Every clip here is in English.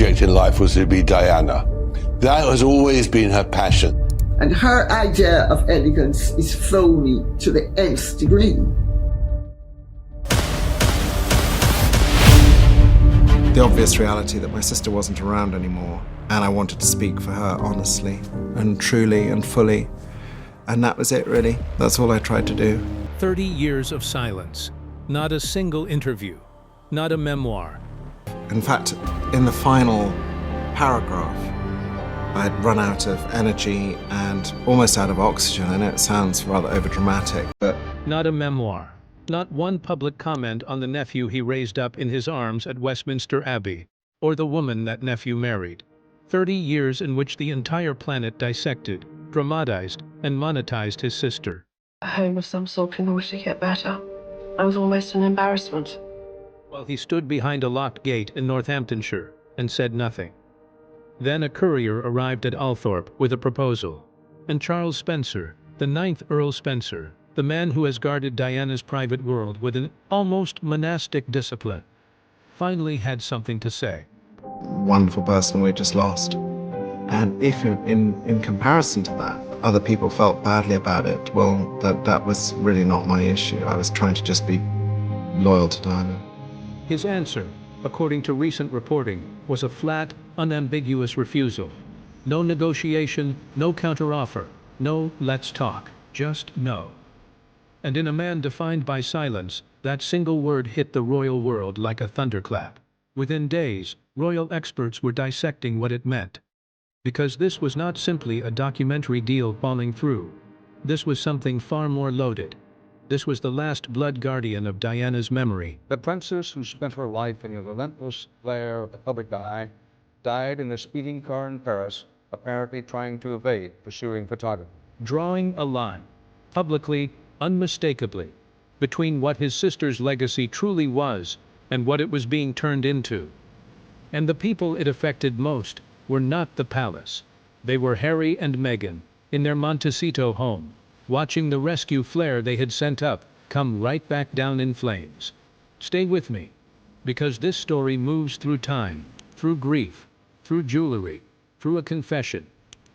object in life was to be Diana. That has always been her passion. And her idea of elegance is phony to the nth degree. The obvious reality that my sister wasn't around anymore, and I wanted to speak for her honestly and truly and fully. And that was it, really. That's all I tried to do. 30 years of silence. Not a single interview. Not a memoir. In fact, in the final paragraph, I'd run out of energy and almost out of oxygen. I know it sounds rather overdramatic, but... Not a memoir. Not one public comment on the nephew he raised up in his arms at Westminster Abbey, or the woman that nephew married. 30 years in which the entire planet dissected, dramatized, and monetized his sister. A home of some sort in order to get better. I was almost an embarrassment. While he stood behind a locked gate in Northamptonshire and said nothing. Then a courier arrived at Althorp with a proposal, and Charles Spencer, the 9th Earl Spencer, the man who has guarded Diana's private world with an almost monastic discipline, finally had something to say. Wonderful person we just lost. And if in comparison to that, other people felt badly about it, well, that was really not my issue. I was trying to just be loyal to Diana. His answer, according to recent reporting, was a flat, unambiguous refusal. No negotiation, no counteroffer, no let's talk, just no. And in a man defined by silence, that single word hit the royal world like a thunderclap. Within days, royal experts were dissecting what it meant. Because this was not simply a documentary deal falling through. This was something far more loaded. This was the last blood guardian of Diana's memory. The princess, who spent her life in the relentless glare of the public eye, died in a speeding car in Paris, apparently trying to evade pursuing photography. Drawing a line, publicly, unmistakably, between what his sister's legacy truly was and what it was being turned into. And the people it affected most were not the palace. They were Harry and Meghan, in their Montecito home, watching the rescue flare they had sent up come right back down in flames. Stay with me, because this story moves through time, through grief, through jewelry, through a confession,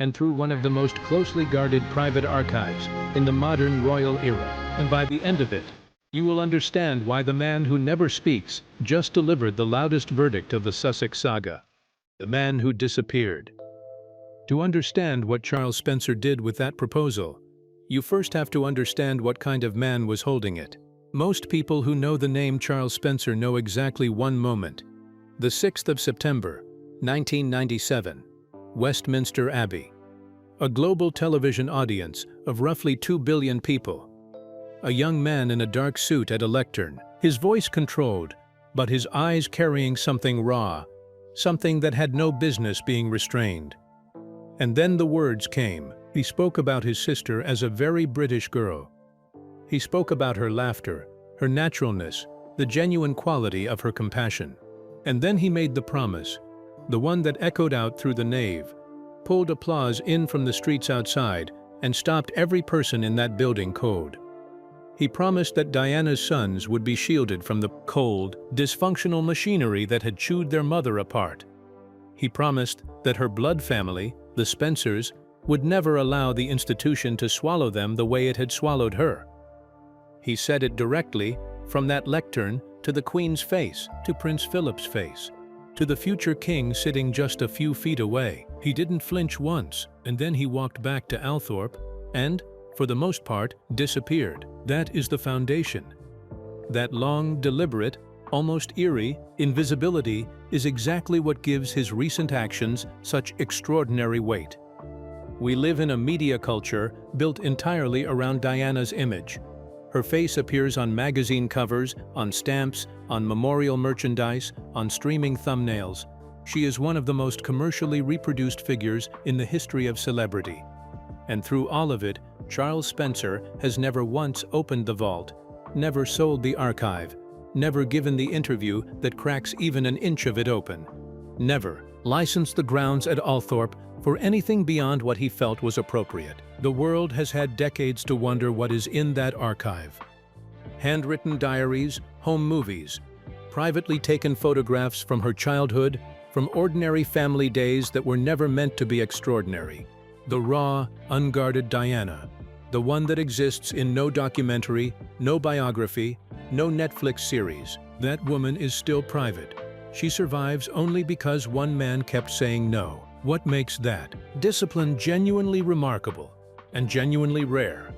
and through one of the most closely guarded private archives in the modern royal era. And by the end of it, you will understand why the man who never speaks just delivered the loudest verdict of the Sussex saga. The man who disappeared. To understand what Charles Spencer did with that proposal, you first have to understand what kind of man was holding it. Most people who know the name Charles Spencer know exactly one moment. The 6th of September, 1997, Westminster Abbey. A global television audience of roughly 2 billion people. A young man in a dark suit at a lectern, his voice controlled, but his eyes carrying something raw, something that had no business being restrained. And then the words came. He spoke about his sister as a very British girl. He spoke about her laughter, her naturalness, the genuine quality of her compassion. And then he made the promise, the one that echoed out through the nave, pulled applause in from the streets outside, and stopped every person in that building cold. He promised that Diana's sons would be shielded from the cold, dysfunctional machinery that had chewed their mother apart. He promised that her blood family, the Spencers, would never allow the institution to swallow them the way it had swallowed her. He said it directly, from that lectern, to the Queen's face, to Prince Philip's face, to the future king sitting just a few feet away. He didn't flinch once, and then he walked back to Althorp and, for the most part, disappeared. That is the foundation. That long, deliberate, almost eerie invisibility is exactly what gives his recent actions such extraordinary weight. We live in a media culture built entirely around Diana's image. Her face appears on magazine covers, on stamps, on memorial merchandise, on streaming thumbnails. She is one of the most commercially reproduced figures in the history of celebrity. And through all of it, Charles Spencer has never once opened the vault, never sold the archive, never given the interview that cracks even an inch of it open, never licensed the grounds at Althorp for anything beyond what he felt was appropriate. The world has had decades to wonder what is in that archive. Handwritten diaries, home movies, privately taken photographs from her childhood, from ordinary family days that were never meant to be extraordinary. The raw, unguarded Diana, the one that exists in no documentary, no biography, no Netflix series. That woman is still private. She survives only because one man kept saying no. What makes that discipline genuinely remarkable and genuinely rare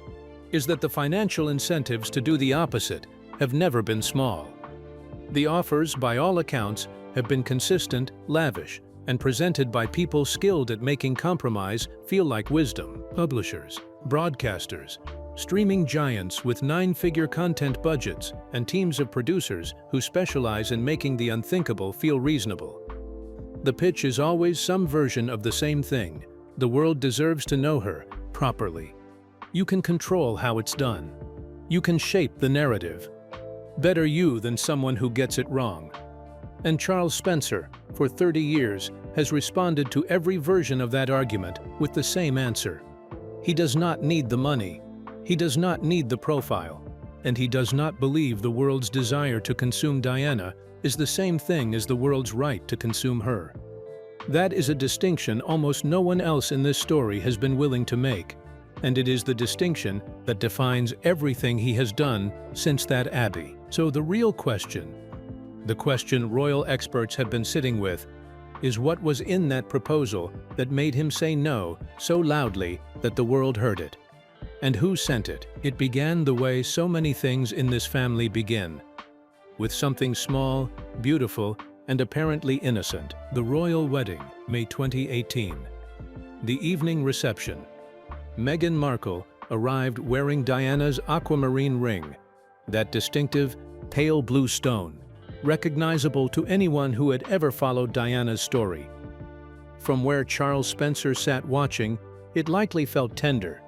is that the financial incentives to do the opposite have never been small. The offers, by all accounts, have been consistent, lavish, and presented by people skilled at making compromise feel like wisdom. Publishers, broadcasters, streaming giants with 9-figure content budgets, and teams of producers who specialize in making the unthinkable feel reasonable. The pitch is always some version of the same thing. The world deserves to know her properly. You can control how it's done. You can shape the narrative. Better you than someone who gets it wrong. And Charles Spencer, for 30 years, has responded to every version of that argument with the same answer. He does not need the money. He does not need the profile. And he does not believe the world's desire to consume Diana is the same thing as the world's right to consume her. That is a distinction almost no one else in this story has been willing to make. And it is the distinction that defines everything he has done since that abbey. So the real question, the question royal experts have been sitting with, is what was in that proposal that made him say no so loudly that the world heard it? And who sent it? It began the way so many things in this family begin, with something small, beautiful, and apparently innocent. The royal wedding, May 2018. The evening reception. Meghan Markle arrived wearing Diana's aquamarine ring, that distinctive, pale blue stone, recognizable to anyone who had ever followed Diana's story. From where Charles Spencer sat watching, it likely felt tender.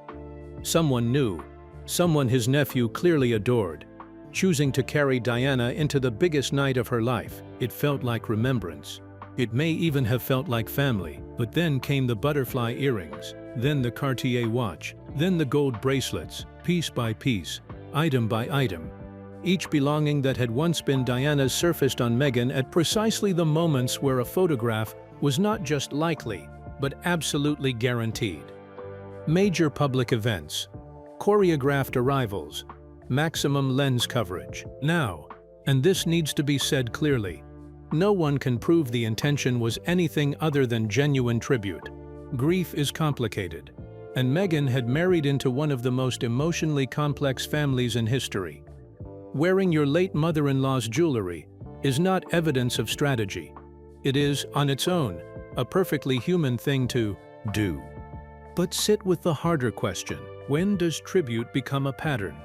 Someone new, someone his nephew clearly adored, choosing to carry Diana into the biggest night of her life. It felt like remembrance. It may even have felt like family. But then came the butterfly earrings, then the Cartier watch, then the gold bracelets, piece by piece, item by item. Each belonging that had once been Diana's surfaced on Meghan at precisely the moments where a photograph was not just likely, but absolutely guaranteed. Major public events, choreographed arrivals, maximum lens coverage. Now, and this needs to be said clearly, no one can prove the intention was anything other than genuine tribute. Grief is complicated, and Meghan had married into one of the most emotionally complex families in history. Wearing your late mother-in-law's jewelry is not evidence of strategy. It is, on its own, a perfectly human thing to do. But sit with the harder question. When does tribute become a pattern?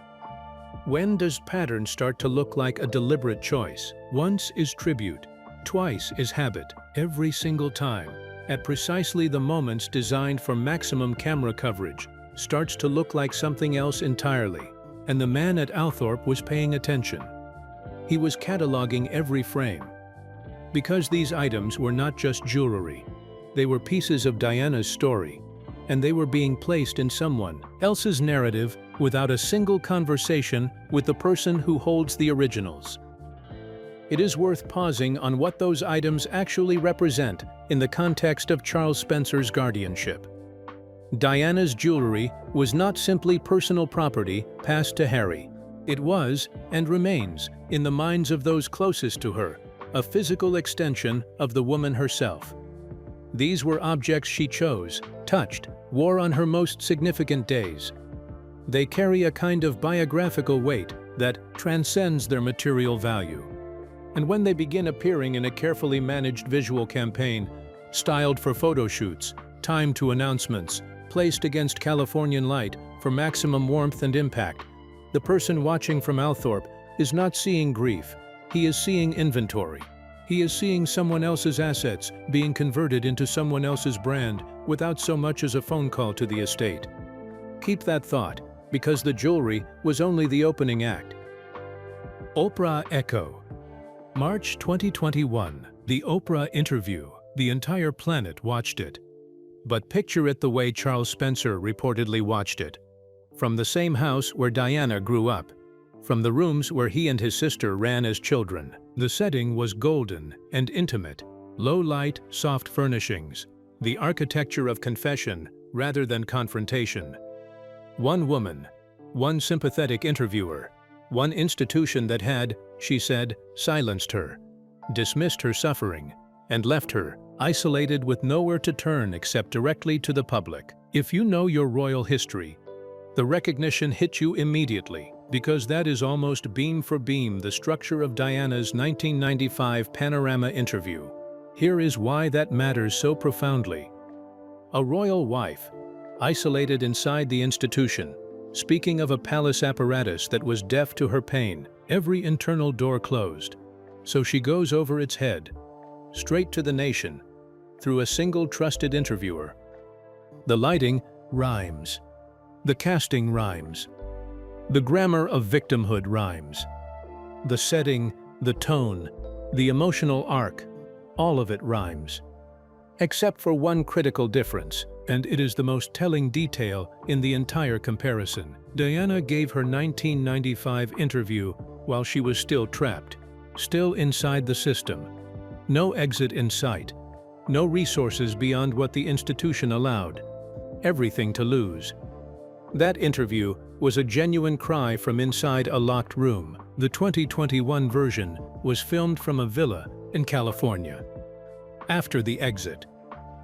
When does pattern start to look like a deliberate choice? Once is tribute, twice is habit. Every single time, at precisely the moments designed for maximum camera coverage, starts to look like something else entirely. And the man at Althorp was paying attention. He was cataloging every frame. Because these items were not just jewelry, they were pieces of Diana's story, and they were being placed in someone else's narrative without a single conversation with the person who holds the originals. It is worth pausing on what those items actually represent in the context of Charles Spencer's guardianship. Diana's jewelry was not simply personal property passed to Harry. It was, and remains, in the minds of those closest to her, a physical extension of the woman herself. These were objects she chose, touched, wore on her most significant days. They carry a kind of biographical weight that transcends their material value. And when they begin appearing in a carefully managed visual campaign, styled for photo shoots, timed to announcements, placed against Californian light for maximum warmth and impact, the person watching from Althorp is not seeing grief, he is seeing inventory. He is seeing someone else's assets being converted into someone else's brand without so much as a phone call to the estate. Keep that thought, because the jewelry was only the opening act. Oprah Echo. March 2021. The Oprah interview. The entire planet watched it. But picture it the way Charles Spencer reportedly watched it. From the same house where Diana grew up. From the rooms where he and his sister ran as children. The setting was golden and intimate. Low light, soft furnishings, the architecture of confession rather than confrontation. One woman, one sympathetic interviewer, one institution that had, she said, silenced her, dismissed her suffering, and left her isolated with nowhere to turn except directly to the public. If you know your royal history, the recognition hit you immediately, because that is almost beam for beam the structure of Diana's 1995 Panorama interview. Here is why that matters so profoundly. A royal wife, isolated inside the institution, speaking of a palace apparatus that was deaf to her pain, every internal door closed. So she goes over its head, straight to the nation, through a single trusted interviewer. The lighting rhymes. The casting rhymes. The grammar of victimhood rhymes. The setting, the tone, the emotional arc, all of it rhymes. Except for one critical difference, and it is the most telling detail in the entire comparison. Diana gave her 1995 interview while she was still trapped, still inside the system. No exit in sight, no resources beyond what the institution allowed, everything to lose. That interview was a genuine cry from inside a locked room. The 2021 version was filmed from a villa in California. After the exit,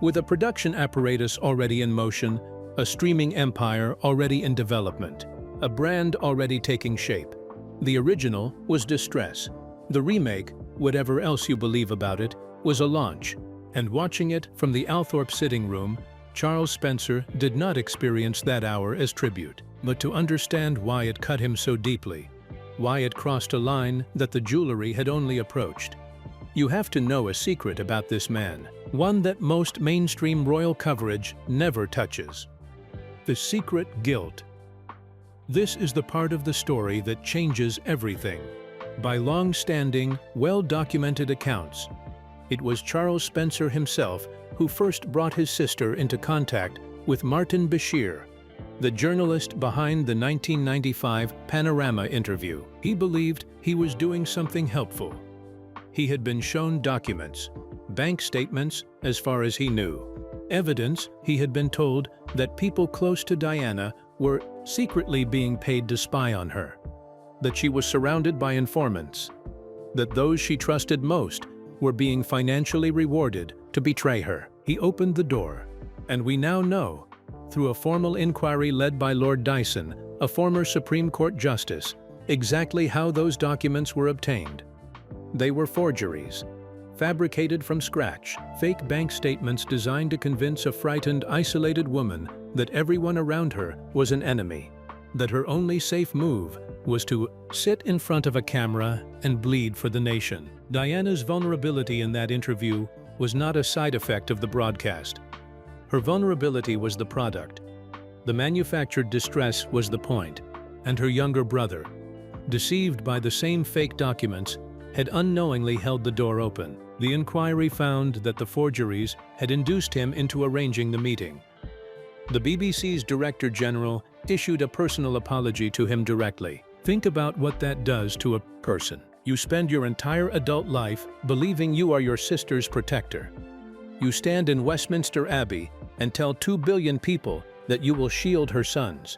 with a production apparatus already in motion, a streaming empire already in development, a brand already taking shape, the original was distress. The remake, whatever else you believe about it, was a launch. And watching it from the Althorp sitting room, Charles Spencer did not experience that hour as tribute, but to understand why it cut him so deeply, why it crossed a line that the jewelry had only approached. You have to know a secret about this man, one that most mainstream royal coverage never touches. The secret guilt. This is the part of the story that changes everything. By long-standing, well-documented accounts, it was Charles Spencer himself who first brought his sister into contact with Martin Bashir, the journalist behind the 1995 Panorama interview. He believed he was doing something helpful. He had been shown documents, bank statements as far as he knew, evidence he had been told that people close to Diana were secretly being paid to spy on her, that she was surrounded by informants, that those she trusted most were being financially rewarded to betray her. He opened the door, and we now know, through a formal inquiry led by Lord Dyson, a former Supreme Court justice, exactly how those documents were obtained. They were forgeries, fabricated from scratch, fake bank statements designed to convince a frightened, isolated woman that everyone around her was an enemy, that her only safe move was to sit in front of a camera and bleed for the nation. Diana's vulnerability in that interview was not a side effect of the broadcast. Her vulnerability was the product. The manufactured distress was the point, and her younger brother, deceived by the same fake documents, had unknowingly held the door open. The inquiry found that the forgeries had induced him into arranging the meeting. The BBC's Director General issued a personal apology to him directly. Think about what that does to a person. You spend your entire adult life believing you are your sister's protector. You stand in Westminster Abbey and tell 2 billion people that you will shield her sons.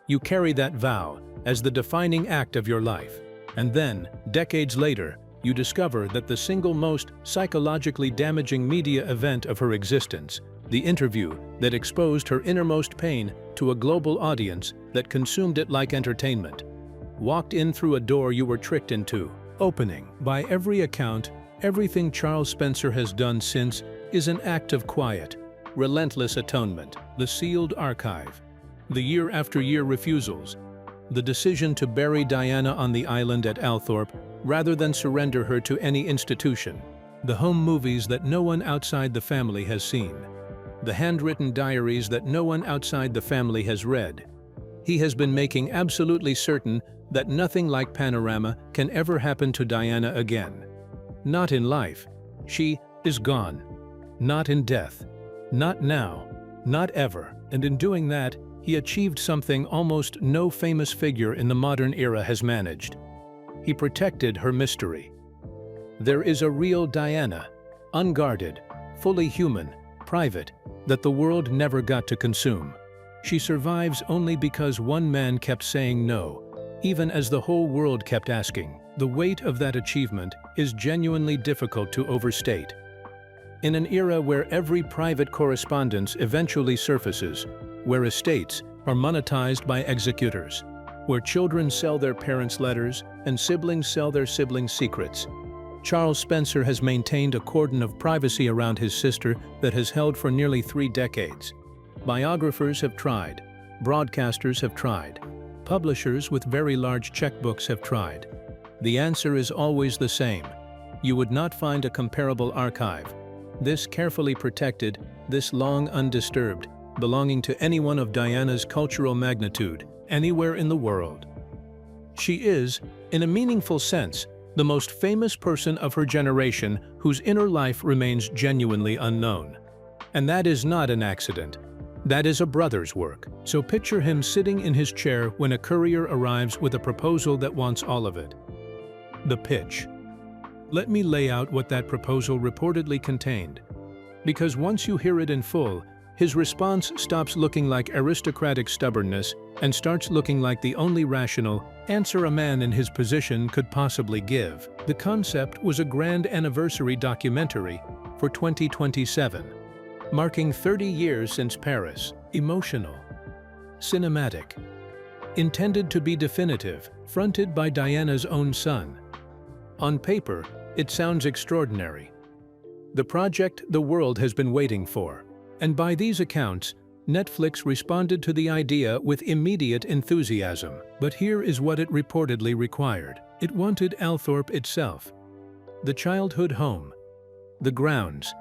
You carry that vow as the defining act of your life. And then, decades later, you discover that the single most psychologically damaging media event of her existence, the interview that exposed her innermost pain to a global audience that consumed it like entertainment, walked in through a door you were tricked into, opening. By every account, everything Charles Spencer has done since is an act of quiet, relentless atonement. The sealed archive, the year-after-year refusals, the decision to bury Diana on the island at Althorp rather than surrender her to any institution, the home movies that no one outside the family has seen, the handwritten diaries that no one outside the family has read. He has been making absolutely certain that nothing like Panorama can ever happen to Diana again. Not in life. She is gone. Not in death. Not now. Not ever. And in doing that, he achieved something almost no famous figure in the modern era has managed. He protected her mystery. There is a real Diana, unguarded, fully human, private, that the world never got to consume. She survives only because one man kept saying no, even as the whole world kept asking. The weight of that achievement is genuinely difficult to overstate. In an era where every private correspondence eventually surfaces, where estates are monetized by executors, where children sell their parents' letters and siblings sell their siblings' secrets, Charles Spencer has maintained a cordon of privacy around his sister that has held for nearly 3 decades. Biographers have tried, broadcasters have tried, publishers with very large checkbooks have tried. The answer is always the same. You would not find a comparable archive, this carefully protected, this long undisturbed, belonging to anyone of Diana's cultural magnitude, anywhere in the world. She is, in a meaningful sense, the most famous person of her generation whose inner life remains genuinely unknown. And that is not an accident. That is a brother's work. So picture him sitting in his chair when a courier arrives with a proposal that wants all of it. The pitch. Let me lay out what that proposal reportedly contained. Because once you hear it in full, his response stops looking like aristocratic stubbornness and starts looking like the only rational answer a man in his position could possibly give. The concept was a grand anniversary documentary for 2027, marking 30 years since Paris. Emotional, cinematic, intended to be definitive, fronted by Diana's own son. On paper, it sounds extraordinary. The project the world has been waiting for. And by these accounts, Netflix responded to the idea with immediate enthusiasm. But here is what it reportedly required. It wanted Althorp itself, the childhood home, the grounds,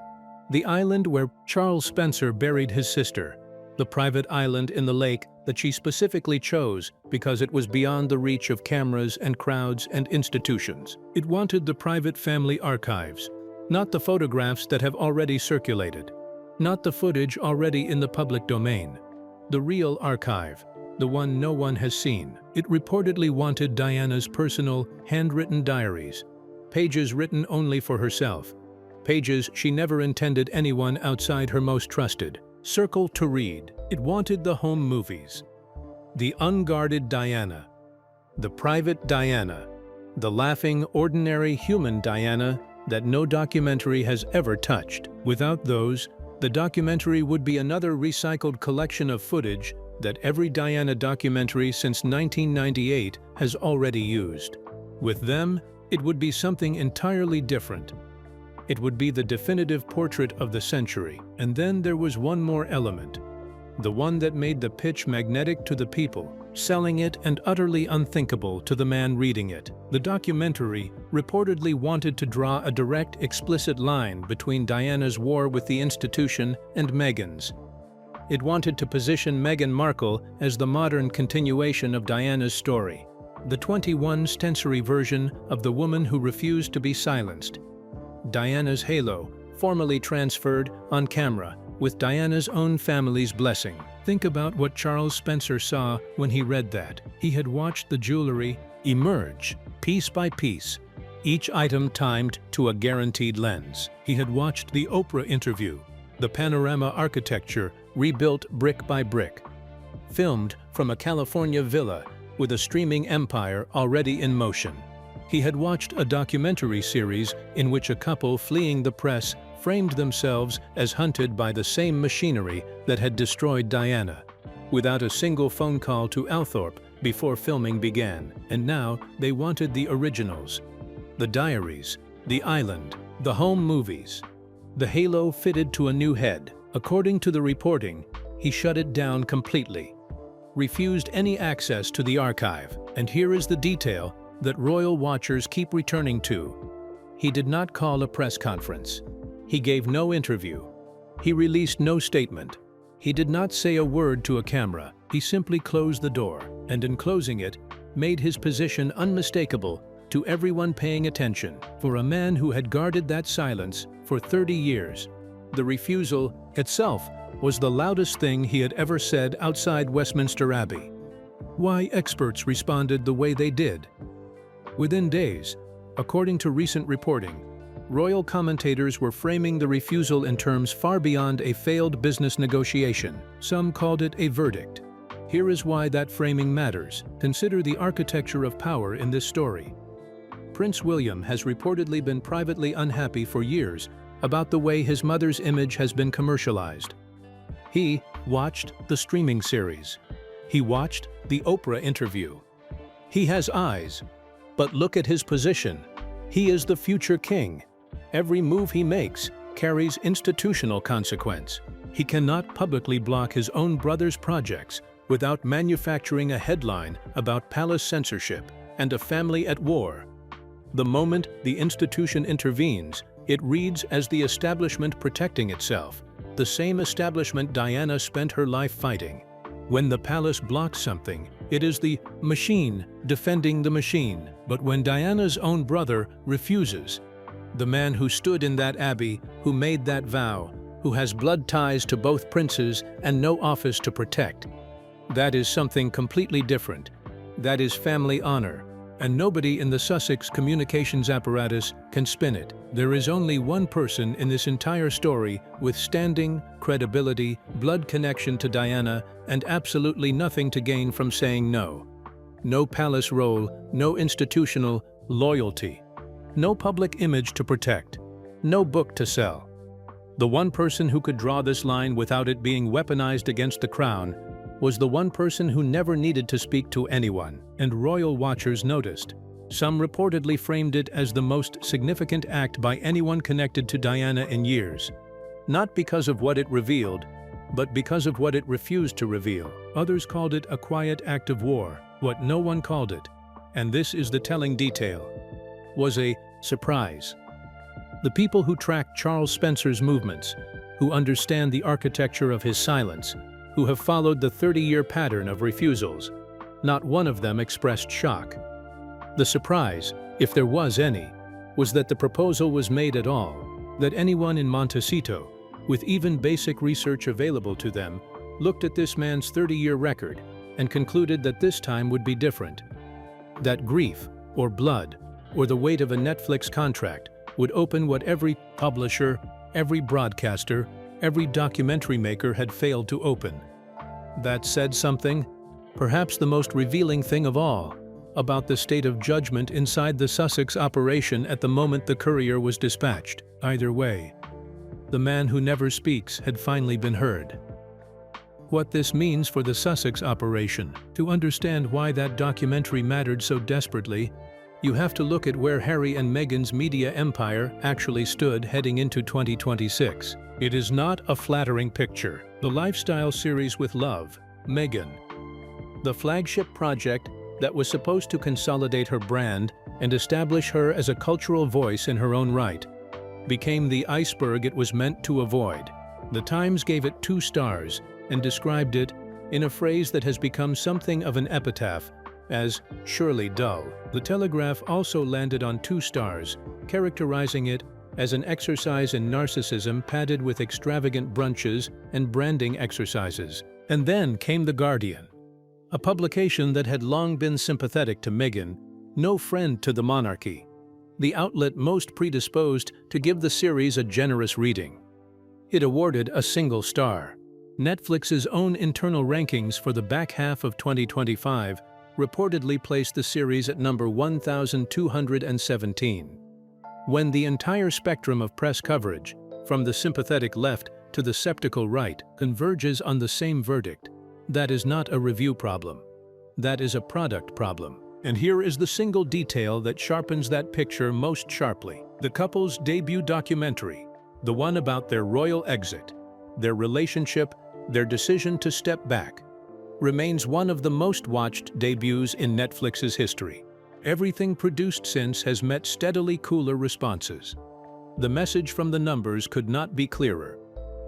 the island where Charles Spencer buried his sister, the private island in the lake that she specifically chose because it was beyond the reach of cameras and crowds and institutions. It wanted the private family archives, not the photographs that have already circulated. Not the footage already in the public domain. The real archive, the one no one has seen. It reportedly wanted Diana's personal, handwritten diaries, pages written only for herself, pages she never intended anyone outside her most trusted circle to read. It wanted the home movies, the unguarded Diana, the private Diana, the laughing, ordinary human Diana that no documentary has ever touched. Without those, the documentary would be another recycled collection of footage that every Diana documentary since 1998 has already used. With them, it would be something entirely different. It would be the definitive portrait of the century. And then there was one more element, the one that made the pitch magnetic to the people, selling it and utterly unthinkable to the man reading it. The documentary reportedly wanted to draw a direct, explicit line between Diana's war with the institution and Meghan's. It wanted to position Meghan Markle as the modern continuation of Diana's story, the 21st-century version of the woman who refused to be silenced. Diana's halo, formally transferred on camera, with Diana's own family's blessing. Think about what Charles Spencer saw when he read that. He had watched the jewelry emerge, piece by piece, each item timed to a guaranteed lens. He had watched the Oprah interview, the panorama architecture rebuilt brick by brick, filmed from a California villa with a streaming empire already in motion. He had watched a documentary series in which a couple fleeing the press framed themselves as hunted by the same machinery that had destroyed Diana, without a single phone call to Althorp before filming began. And now they wanted the originals, the diaries, the island, the home movies. The halo fitted to a new head. According to the reporting, he shut it down completely, refused any access to the archive. And here is the detail that royal watchers keep returning to. He did not call a press conference. He gave no interview. He released no statement. He did not say a word to a camera. He simply closed the door, and in closing it, made his position unmistakable to everyone paying attention. For a man who had guarded that silence for 30 years, the refusal itself was the loudest thing he had ever said outside Westminster Abbey. Why experts responded the way they did. Within days, according to recent reporting, royal commentators were framing the refusal in terms far beyond a failed business negotiation. Some called it a verdict. Here is why that framing matters. Consider the architecture of power in this story. Prince William has reportedly been privately unhappy for years about the way his mother's image has been commercialized. He watched the streaming series. He watched the Oprah interview. He has eyes, but look at his position. He is the future king. Every move he makes carries institutional consequence. He cannot publicly block his own brother's projects without manufacturing a headline about palace censorship and a family at war. The moment the institution intervenes, it reads as the establishment protecting itself, the same establishment Diana spent her life fighting. When the palace blocks something, it is the machine defending the machine. But when Diana's own brother refuses, the man who stood in that abbey, who made that vow, who has blood ties to both princes and no office to protect, that is something completely different. That is family honor, and nobody in the Sussex communications apparatus can spin it. There is only one person in this entire story with standing, credibility, blood connection to Diana, and absolutely nothing to gain from saying no. No palace role, no institutional loyalty, no public image to protect, no book to sell. The one person who could draw this line without it being weaponized against the crown was the one person who never needed to speak to anyone, and royal watchers noticed. Some reportedly framed it as the most significant act by anyone connected to Diana in years, not because of what it revealed, but because of what it refused to reveal. Others called it a quiet act of war. What no one called it, and this is the telling detail, was a surprise. The people who track Charles Spencer's movements, who understand the architecture of his silence, who have followed the 30-year pattern of refusals, not one of them expressed shock. The surprise, if there was any, was that the proposal was made at all, that anyone in Montecito, with even basic research available to them, looked at this man's 30-year record and concluded that this time would be different. That grief, or blood, or the weight of a Netflix contract would open what every publisher, every broadcaster, every documentary maker had failed to open. That said something, perhaps the most revealing thing of all, about the state of judgment inside the Sussex operation at the moment the courier was dispatched. Either way, the man who never speaks had finally been heard. What this means for the Sussex operation. To understand why that documentary mattered so desperately, you have to look at where Harry and Meghan's media empire actually stood heading into 2026. It is not a flattering picture. The lifestyle series with love, Meghan, the flagship project that was supposed to consolidate her brand and establish her as a cultural voice in her own right, became the iceberg it was meant to avoid. The Times gave it 2 stars and described it, in a phrase that has become something of an epitaph, as surely dull. The Telegraph also landed on 2 stars, characterizing it as an exercise in narcissism padded with extravagant brunches and branding exercises. And then came The Guardian, a publication that had long been sympathetic to Meghan, no friend to the monarchy, the outlet most predisposed to give the series a generous reading. It awarded a single star. Netflix's own internal rankings for the back half of 2025 reportedly placed the series at number 1,217. When the entire spectrum of press coverage, from the sympathetic left to the skeptical right, converges on the same verdict, that is not a review problem. That is a product problem. And here is the single detail that sharpens that picture most sharply. The couple's debut documentary, the one about their royal exit, their relationship, their decision to step back, remains one of the most watched debuts in Netflix's history. Everything produced since has met steadily cooler responses. The message from the numbers could not be clearer.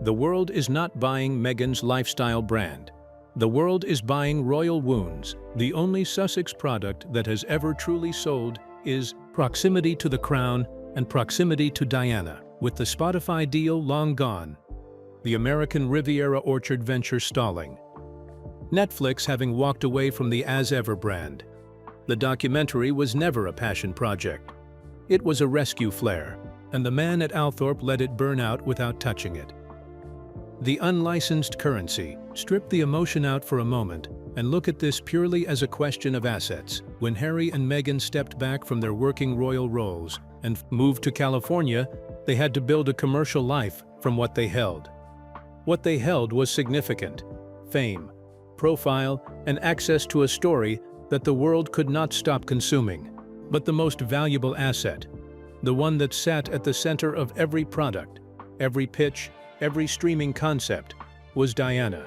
The world is not buying Meghan's lifestyle brand. The world is buying royal wounds. The only Sussex product that has ever truly sold is proximity to the crown and proximity to Diana. With the Spotify deal long gone, the American Riviera Orchard venture stalling, Netflix having walked away from the As Ever brand, the documentary was never a passion project. It was a rescue flare, and the man at Althorp let it burn out without touching it. The unlicensed currency. Strip the emotion out for a moment and look at this purely as a question of assets. When Harry and Meghan stepped back from their working royal roles and moved to California, they had to build a commercial life from what they held. What they held was significant: fame, profile, and access to a story that the world could not stop consuming. But the most valuable asset, the one that sat at the center of every product, every pitch, every streaming concept, was Diana.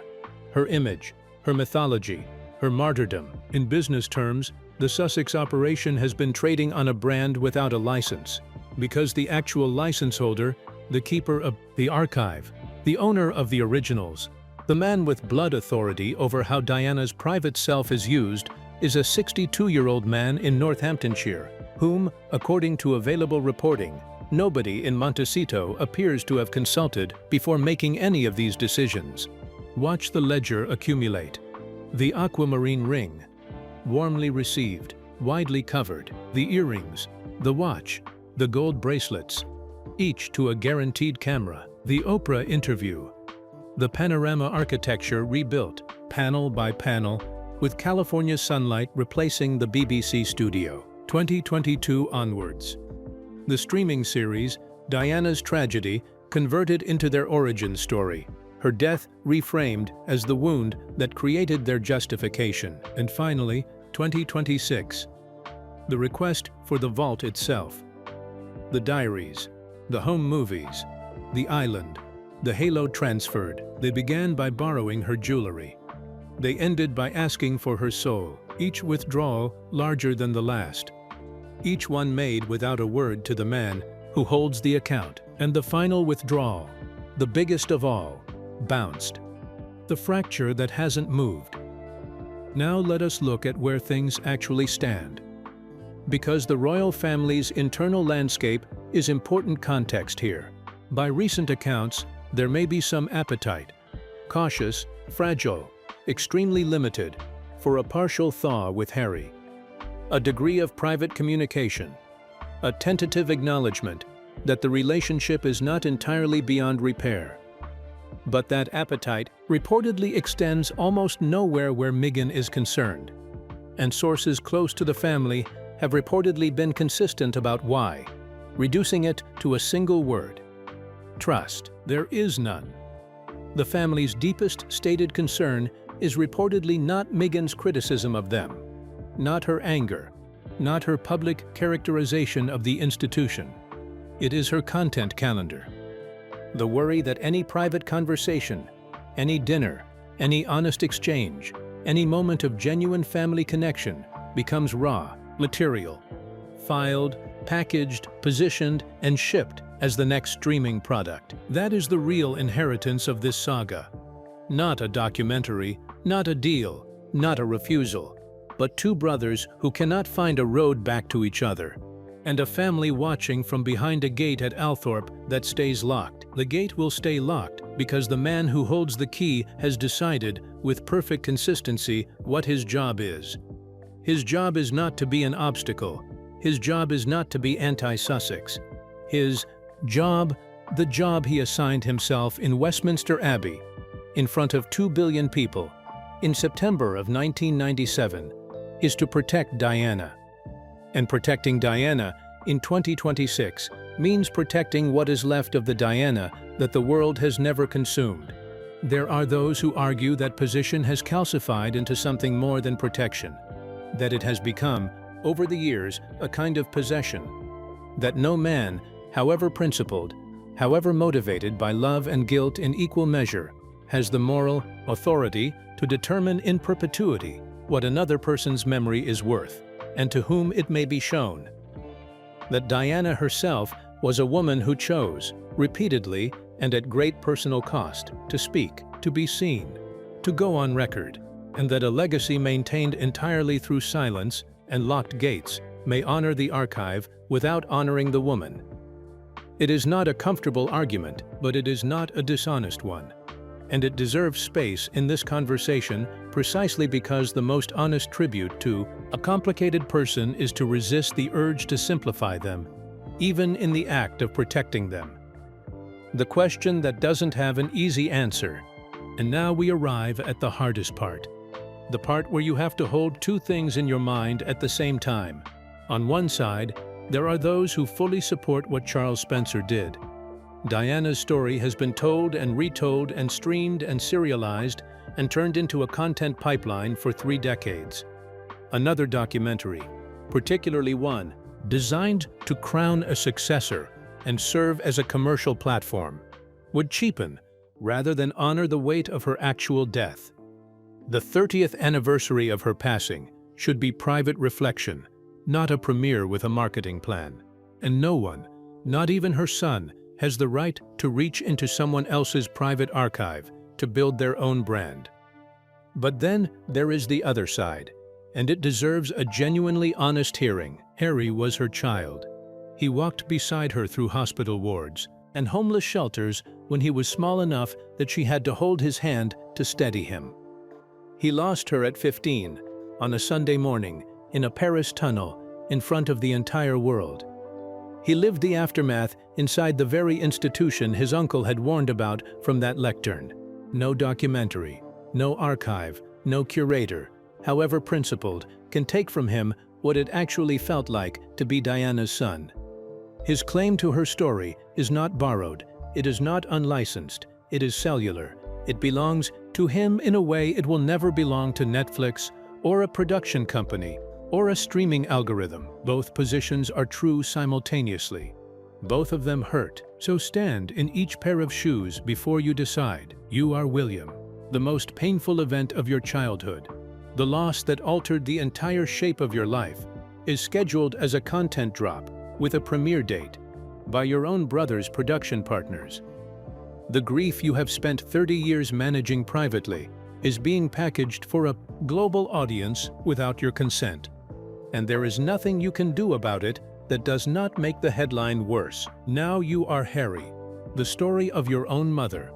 Her image, her mythology, her martyrdom. In business terms, the Sussex operation has been trading on a brand without a license, because the actual license holder, the keeper of the archive, the owner of the originals, the man with blood authority over how Diana's private self is used, is a 62-year-old man in Northamptonshire, whom, according to available reporting, nobody in Montecito appears to have consulted before making any of these decisions. Watch the ledger accumulate. The aquamarine ring, warmly received, widely covered, the earrings, the watch, the gold bracelets, each to a guaranteed camera, the Oprah interview, the panorama architecture rebuilt, panel by panel, with California sunlight replacing the BBC studio. 2022 onwards. The streaming series, Diana's Tragedy, converted into their origin story, her death reframed as the wound that created their justification. And finally, 2026. The request for the vault itself. The diaries, the home movies, the island, the halo transferred. They began by borrowing her jewelry. They ended by asking for her soul, each withdrawal larger than the last. Each one made without a word to the man who holds the account. And the final withdrawal, the biggest of all, bounced. The fracture that hasn't moved. Now let us look at where things actually stand. Because the royal family's internal landscape is important context here. By recent accounts, there may be some appetite, cautious, fragile, extremely limited, for a partial thaw with Harry. A degree of private communication, a tentative acknowledgement that the relationship is not entirely beyond repair. But that appetite reportedly extends almost nowhere where Meghan is concerned, and sources close to the family have reportedly been consistent about why, reducing it to a single word: trust. There is none. The family's deepest stated concern is reportedly not Meghan's criticism of them, not her anger, not her public characterization of the institution. It is her content calendar. The worry that any private conversation, any dinner, any honest exchange, any moment of genuine family connection becomes raw, material, filed, packaged, positioned, and shipped as the next streaming product. That is the real inheritance of this saga. Not a documentary, not a deal, not a refusal, but two brothers who cannot find a road back to each other, and a family watching from behind a gate at Althorp that stays locked. The gate will stay locked because the man who holds the key has decided, with perfect consistency, what his job is. His job is not to be an obstacle. His job is not to be anti-Sussex. His job, the job he assigned himself in Westminster Abbey, in front of 2 billion people, in September of 1997, is to protect Diana. And protecting Diana in 2026 means protecting what is left of the Diana that the world has never consumed. There are those who argue that position has calcified into something more than protection, that it has become, over the years, a kind of possession, that no man, however principled, however motivated by love and guilt in equal measure, has the moral authority to determine in perpetuity what another person's memory is worth, and to whom it may be shown. That Diana herself was a woman who chose, repeatedly and at great personal cost, to speak, to be seen, to go on record, and that a legacy maintained entirely through silence and locked gates may honor the archive without honoring the woman. It is not a comfortable argument, but it is not a dishonest one. And it deserves space in this conversation precisely because the most honest tribute to a complicated person is to resist the urge to simplify them, even in the act of protecting them. The question that doesn't have an easy answer. And now we arrive at the hardest part. The part where you have to hold two things in your mind at the same time. On one side, there are those who fully support what Charles Spencer did. Diana's story has been told and retold and streamed and serialized and turned into a content pipeline for 3 decades. Another documentary, particularly one designed to crown a successor and serve as a commercial platform, would cheapen rather than honor the weight of her actual death. The 30th anniversary of her passing should be private reflection, not a premiere with a marketing plan. And no one, not even her son, has the right to reach into someone else's private archive to build their own brand. But then there is the other side, and it deserves a genuinely honest hearing. Harry was her child. He walked beside her through hospital wards and homeless shelters when he was small enough that she had to hold his hand to steady him. He lost her at 15, on a Sunday morning, in a Paris tunnel, in front of the entire world. He lived the aftermath inside the very institution his uncle had warned about from that lectern. No documentary, no archive, no curator, however principled, can take from him what it actually felt like to be Diana's son. His claim to her story is not borrowed, it is not unlicensed, it is cellular. It belongs to him in a way it will never belong to Netflix or a production company or a streaming algorithm. Both positions are true simultaneously. Both of them hurt, so stand in each pair of shoes before you decide. You are William, the most painful event of your childhood. The loss that altered the entire shape of your life is scheduled as a content drop with a premiere date by your own brother's production partners. The grief you have spent 30 years managing privately is being packaged for a global audience without your consent. And there is nothing you can do about it that does not make the headline worse. Now you are Harry, the story of your own mother,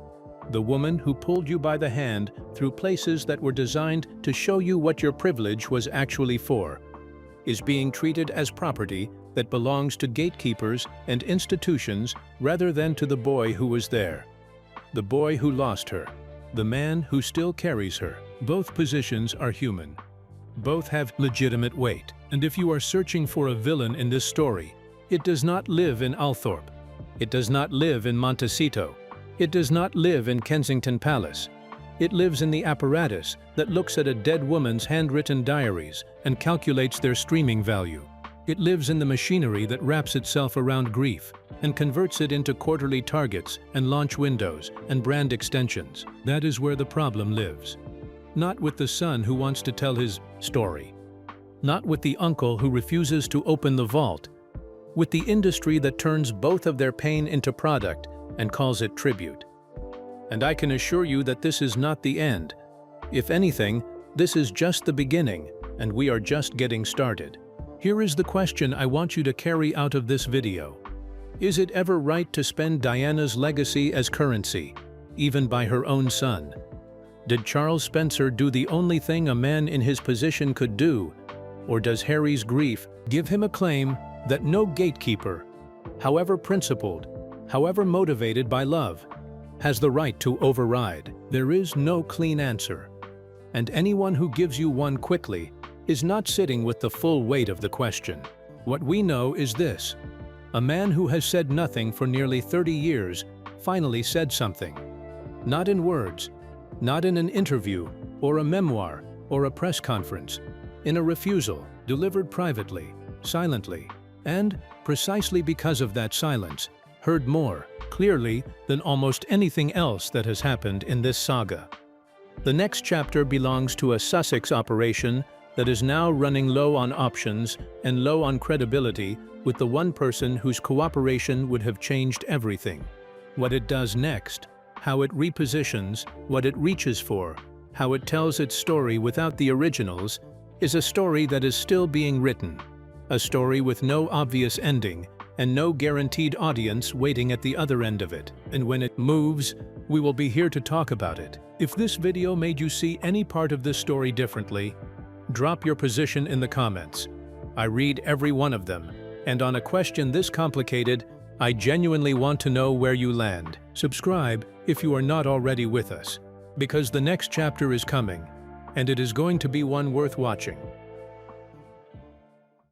the woman who pulled you by the hand through places that were designed to show you what your privilege was actually for, is being treated as property that belongs to gatekeepers and institutions rather than to the boy who was there. The boy who lost her, the man who still carries her. Both positions are human. Both have legitimate weight. And if you are searching for a villain in this story, it does not live in Althorp. It does not live in Montecito. It does not live in Kensington Palace. It lives in the apparatus that looks at a dead woman's handwritten diaries and calculates their streaming value. It lives in the machinery that wraps itself around grief and converts it into quarterly targets and launch windows and brand extensions. That is where the problem lives. Not with the son who wants to tell his story. Not with the uncle who refuses to open the vault. With the industry that turns both of their pain into product and calls it tribute. And I can assure you that this is not the end. If anything, this is just the beginning, and we are just getting started. Here is the question I want you to carry out of this video. Is it ever right to spend Diana's legacy as currency, even by her own son? Did Charles Spencer do the only thing a man in his position could do, or does Harry's grief give him a claim that no gatekeeper, however principled, however motivated by love, has the right to override? There is no clean answer, and anyone who gives you one quickly is not sitting with the full weight of the question. What we know is this: a man who has said nothing for nearly 30 years finally said something. Not in words, not in an interview, or a memoir, or a press conference, in a refusal, delivered privately, silently, and, precisely because of that silence, heard more clearly than almost anything else that has happened in this saga. The next chapter belongs to a Sussex operation that is now running low on options and low on credibility with the one person whose cooperation would have changed everything. What it does next, how it repositions, what it reaches for, how it tells its story without the originals, is a story that is still being written. A story with no obvious ending and no guaranteed audience waiting at the other end of it. And when it moves, we will be here to talk about it. If this video made you see any part of this story differently, drop your position in the comments. I read every one of them, And on a question this complicated, I genuinely want to know where you land. Subscribe if you are not already with us, because the next chapter is coming, and it is going to be one worth watching.